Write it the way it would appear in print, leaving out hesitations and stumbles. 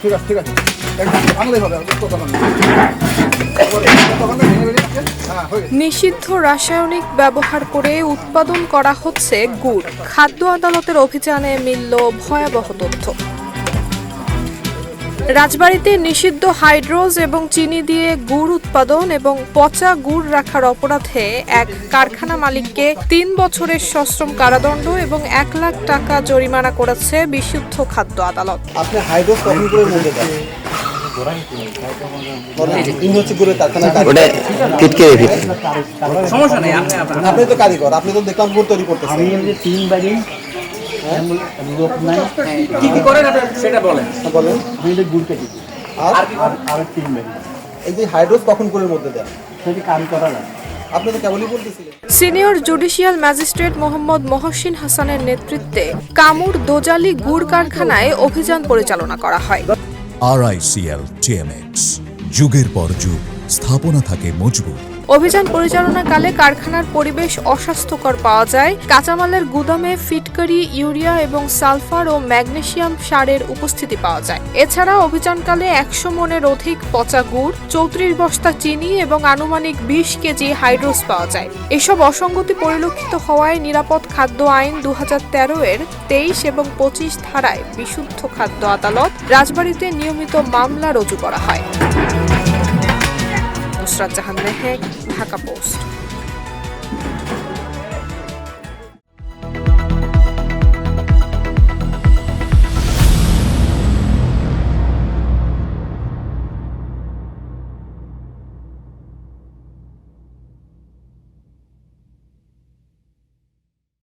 ঠিক আছে ঠিক আছে, একদম ভাঙলেই হবে, তখন নিষিদ্ধ রাসায়নিক ব্যবহার করে উৎপাদন করা হচ্ছে গুড়। খাদ্য আদালতের অভিযানে মিলল ভয়াবহ তথ্য। রাজবাড়ীতে নিষিদ্ধ হাইড্রোজ এবং চিনি দিয়ে গুড় উৎপাদন এবং পচা গুড় রাখার অপরাধে এক কারখানা মালিককে ৩ বছরের সশ্রম কারাদণ্ড এবং ১ লাখ টাকা জরিমানা করেছে বিশুদ্ধ খাদ্য আদালত। আপনি হাইড্রোজ কখন করে মধ্যে দেন? সমস্যা নেই, আপনি তো কারিগর, আপনি তো দেখলাম গুড় তৈরি করতেছেন। কি কি করেন সেটা বলেন। বলেন। গুড় কেটে আর 3 বাড়ি। এই যে হাইড্রোজ কখন করে মধ্যে দেন? সেটা কাম করা না। আপনি তো কেবলই বলতেছিলেন। Senior judicial magistrate Mohammad Mohsin হাসানের নেতৃত্বে কামুর দোজালি গুড় কারখানায় অভিযান পরিচালনা করা হয়। RICL TMX, যুগের পর যুগ স্থাপনা থাকে মজবুত। অভিযান পরিচালনাকালে কারখানার পরিবেশ অস্বাস্থ্যকর পাওয়া যায়। কাঁচামালের গুদামে ফিটকারি, ইউরিয়া এবং সালফার ও ম্যাগনেসিয়াম সারের উপস্থিতি পাওয়া যায়। এছাড়া অভিযানকালে ১০০ মনের অধিক পচা গুড়, ৩৪ বস্তা চিনি এবং আনুমানিক ২০ কেজি হাইড্রোজ পাওয়া যায়। এসব অসঙ্গতি পরিলক্ষিত হওয়ায় নিরাপদ খাদ্য আইন ২০১৩ এর ২৩ এবং ২৫ ধারায় বিশুদ্ধ খাদ্য আদালত রাজবাড়ীতে নিয়মিত মামলা রুজু করা হয়। নুসরাত জাহান মেহেক, ঢাকা পোস্ট।